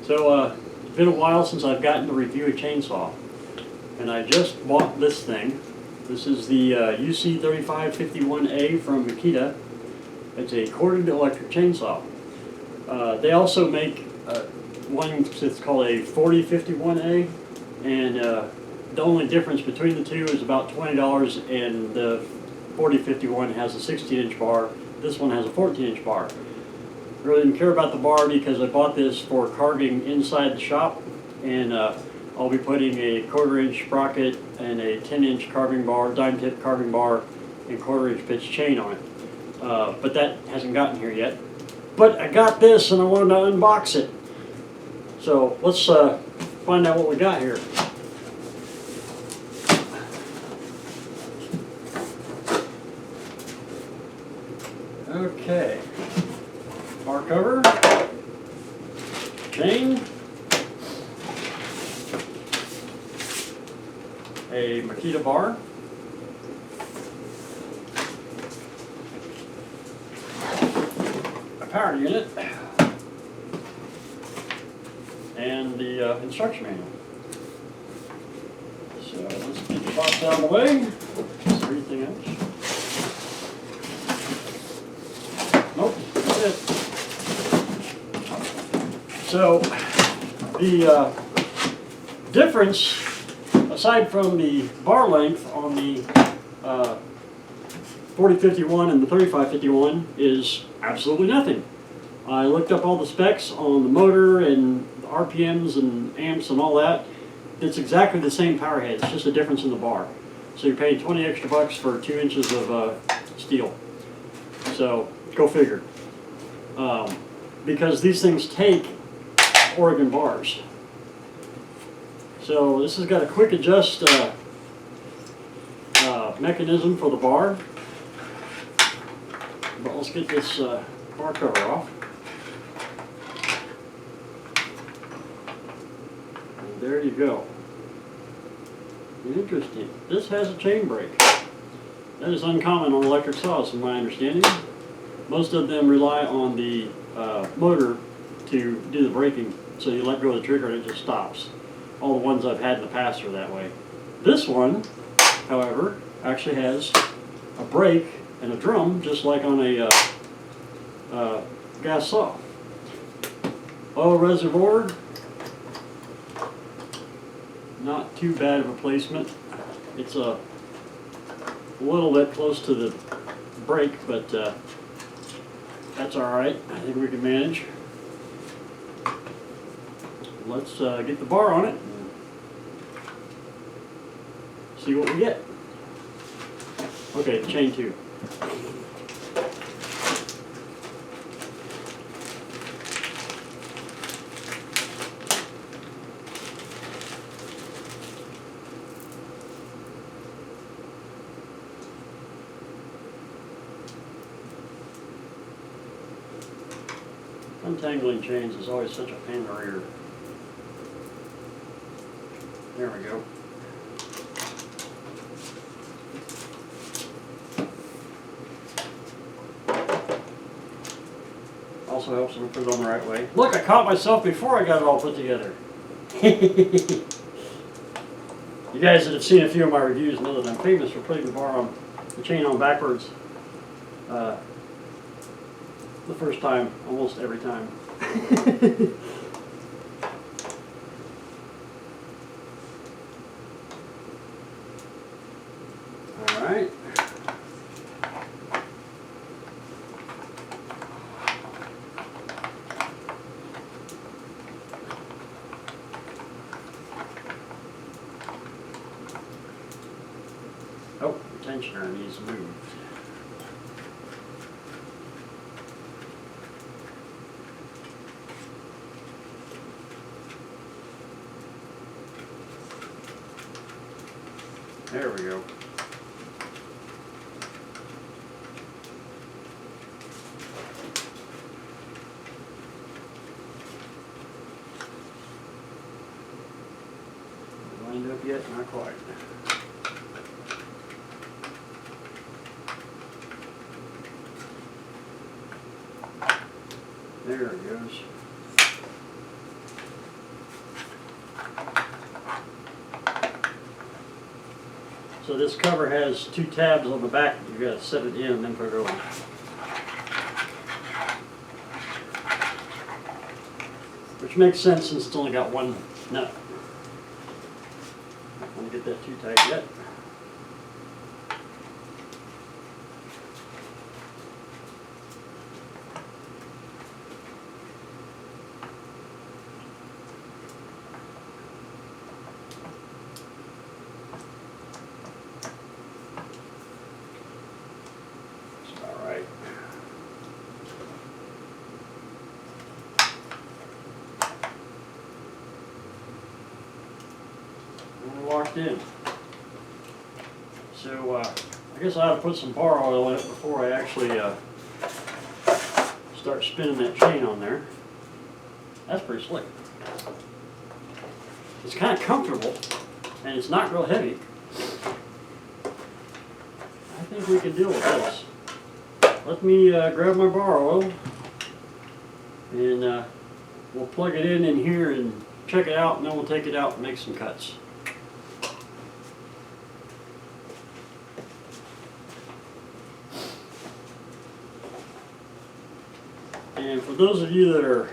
So it's been a while since I've gotten to review a chainsaw, and I just bought this thing. This is the UC3551A from Makita. It's a corded electric chainsaw. They also make one that's called a 4051A, and the only difference between the two is about $20, and the 4051 has a 16-inch bar. This one has a 14-inch bar. Really didn't care about the bar because I bought this for carving inside the shop, and I'll be putting a 1/4-inch sprocket and a 10-inch carving bar, dime tip carving bar, and 1/4-inch pitch chain on it. But that hasn't gotten here yet. But I got this and I wanted to unbox it. So let's find out what we got here. Okay. Bar cover, chain, a Makita bar, a power unit, and the instruction manual. So let's get the box out of the way. Is there anything else? Nope, that's it. So the difference, aside from the bar length on the 4051 and the 3551, is absolutely nothing. I looked up all the specs on the motor and the RPMs and amps and all that. It's exactly the same power head, it's just a difference in the bar. So you're paying 20 extra bucks for 2 inches of steel. So go figure. Because these things take Oregon bars. So this has got a quick adjust mechanism for the bar. But let's get this bar cover off. And there you go. Interesting. This has a chain brake. That is uncommon on electric saws, from my understanding. Most of them rely on the motor to do the braking. So you let go of the trigger and it just stops. All the ones I've had in the past are that way. This one, however, actually has a brake and a drum, just like on a gas saw. Oil reservoir, not too bad of a placement. It's a little bit close to the brake, but that's all right. I think we can manage. Let's get the bar on it and see what we get. Okay, the chain too. Untangling chains is always such a pain in the rear. There we go. Also helps if we put it on the right way. Look, I caught myself before I got it all put together. You guys that have seen a few of my reviews know that I'm famous for putting the chain on backwards the first time, almost every time. Alright. Oh, the tensioner needs moved. There we go. Lined up yet? Not quite. There it goes. So this cover has 2 tabs on the back. You've got to set it in and then put it on. Which makes sense since it's only got 1 nut. Don't want to get that too tight yet. Locked in. So I guess I ought to put some bar oil in it before I actually start spinning that chain on there. That's pretty slick. It's kind of comfortable and it's not real heavy. I think we can deal with this. Let me grab my bar oil and we'll plug it in here and check it out, and then we'll take it out and make some cuts. And for those of you that are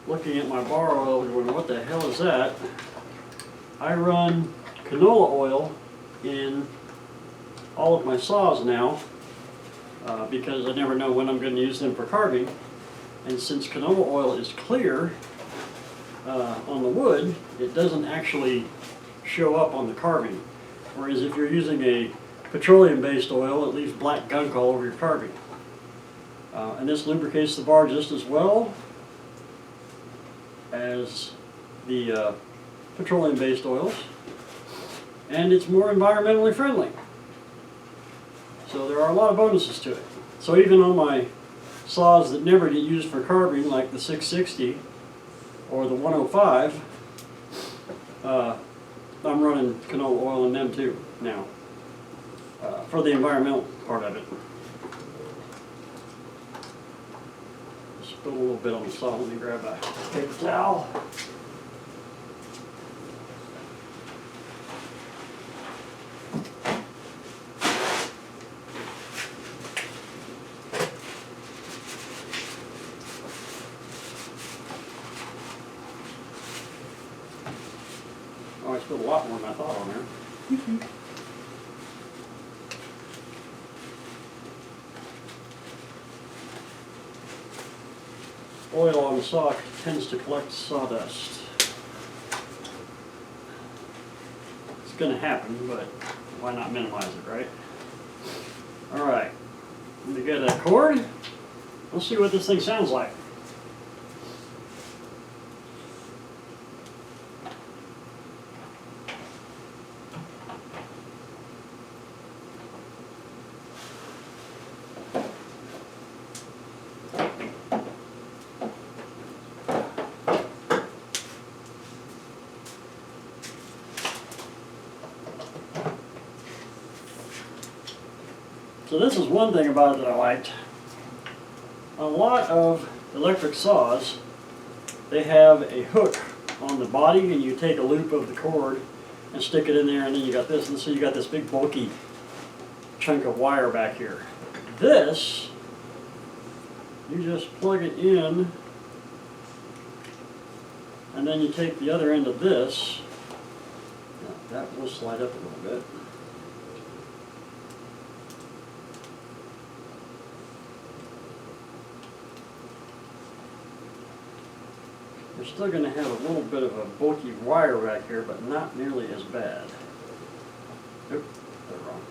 looking at my bar oil and going, what the hell is that? I run canola oil in all of my saws now because I never know when I'm going to use them for carving. And since canola oil is clear on the wood, it doesn't actually show up on the carving. Whereas if you're using a petroleum-based oil, it leaves black gunk all over your carving. And this lubricates the bar just as well as the petroleum-based oils, and it's more environmentally friendly. So there are a lot of bonuses to it. So even on my saws that never get used for carving, like the 660 or the 105, I'm running canola oil in them too now for the environmental part of it. Spilled a little bit on the saw. Let me grab a paper towel. Oh, I spilled a lot more than I thought on there. Oil on the saw tends to collect sawdust. It's going to happen, but why not minimize it, right? Alright, let me get a cord. Let's see what this thing sounds like. So this is one thing about it that I liked. A lot of electric saws, they have a hook on the body, and you take a loop of the cord and stick it in there, and then you got this, and so you got this big bulky chunk of wire back here. This, you just plug it in, and then you take the other end of this. Now, that will slide up a little bit. We're still going to have a little bit of a bulky wire back here, but not nearly as bad. Oop, they're wrong.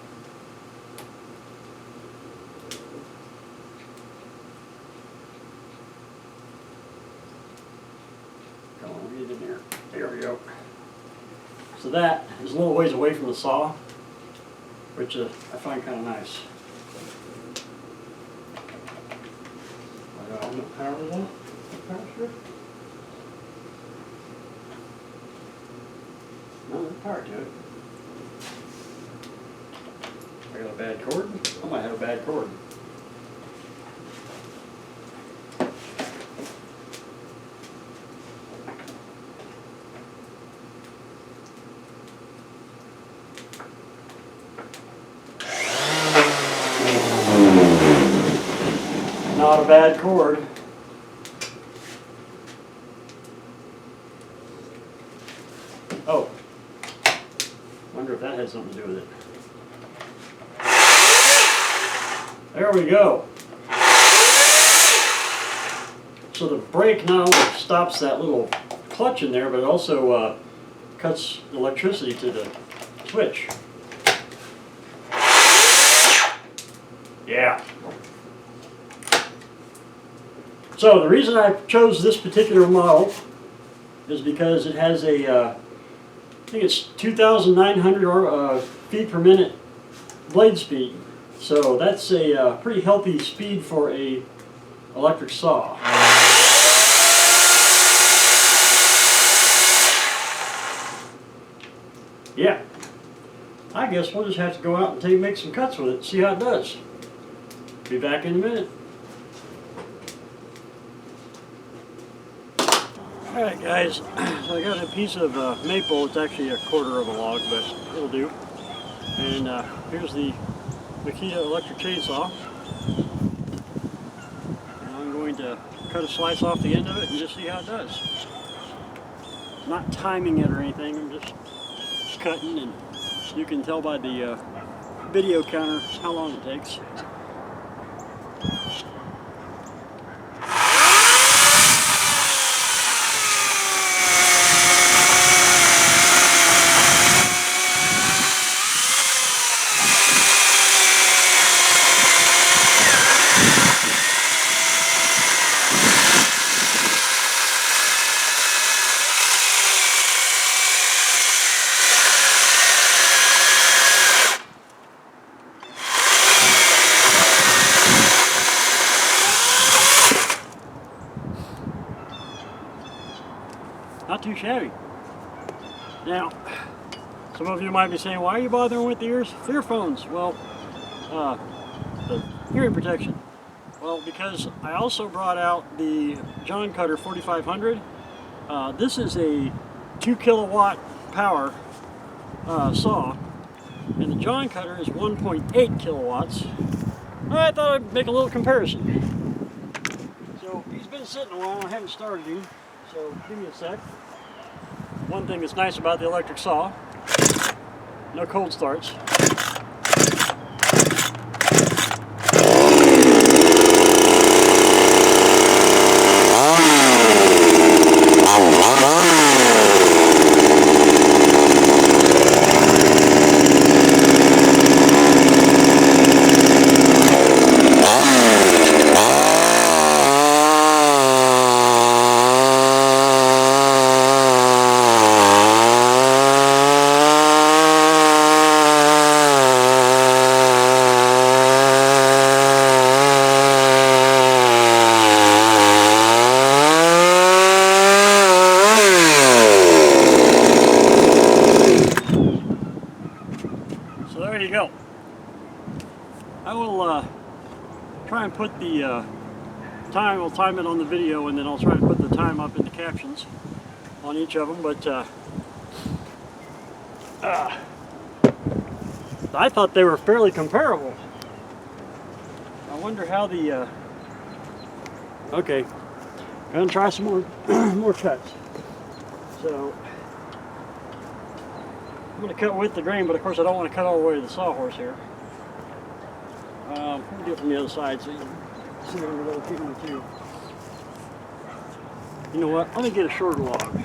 Come on, get in there. There we go. So that is a little ways away from the saw, which I find kind of nice. I don't know, power is on? Power strip? No, there's power to it. I got a bad cord? I might have a bad cord. a bad cord. Oh, wonder if that has something to do with it. There we go. So the brake not only stops that little clutch in there, but it also cuts electricity to the switch. Yeah. So the reason I chose this particular model is because it has a, I think it's 2,900 feet per minute blade speed. So that's a pretty healthy speed for a electric saw. Yeah. I guess we'll just have to go out and make some cuts with it, see how it does. Be back in a minute. Alright guys, so I got a piece of maple. It's actually a quarter of a log, but it'll do. And here's the Makita electric chainsaw. And I'm going to cut a slice off the end of it and just see how it does. Not timing it or anything, I'm just cutting, and you can tell by the video counter how long it takes. Not too shabby. Now, some of you might be saying, why are you bothering with the earphones? Well, the hearing protection. Well, because I also brought out the John Cutter 4500. This is a 2 kilowatt power saw, and the John Cutter is 1.8 kilowatts. I thought I'd make a little comparison. So he's been sitting a while, I haven't started him, so give me a sec. One thing that's nice about the electric saw, no cold starts. So there you go. I will try and put the time, I'll time it on the video, and then I'll try and put the time up in the captions on each of them, but I thought they were fairly comparable. I wonder how the, okay, gonna try some more, more cuts. So, I'm going to cut with the grain, but of course I don't want to cut all the way to the sawhorse here. Let me do it from the other side so you can see what I'm rotating the two. You know what? Let me get a shorter log.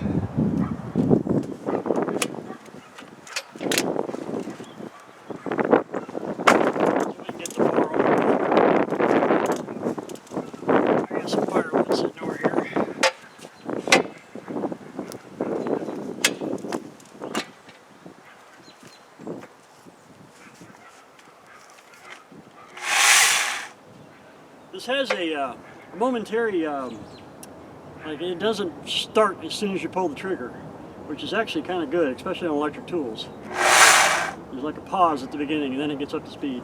This has a momentary, like it doesn't start as soon as you pull the trigger, which is actually kind of good, especially on electric tools. There's like a pause at the beginning and then it gets up to speed.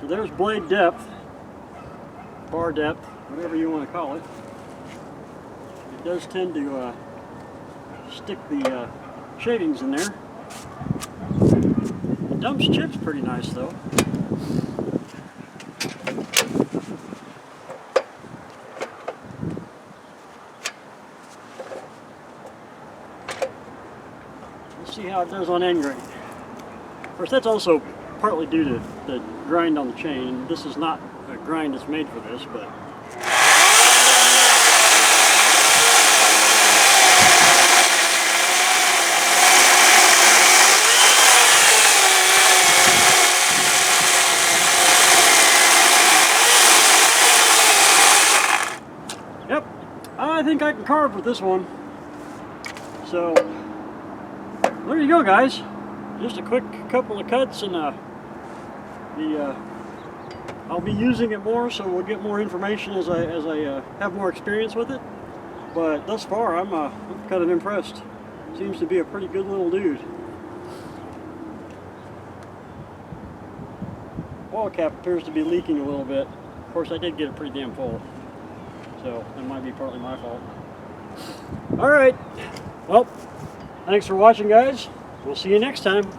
So there's blade depth, bar depth, whatever you want to call it. It does tend to stick the shavings in there. It dumps chips pretty nice though. Let's see how it does on end grain. Of course, that's also partly due to the grind on the chain. This is not a grind that's made for this, but yep, I think I can carve with this one. So there you go, guys. Just a quick couple of cuts, and I'll be using it more, so we'll get more information as I have more experience with it. But thus far, I'm kind of impressed. Seems to be a pretty good little dude. Oil cap appears to be leaking a little bit. Of course, I did get it pretty damn full, so that might be partly my fault. All right. Well, thanks for watching, guys. We'll see you next time.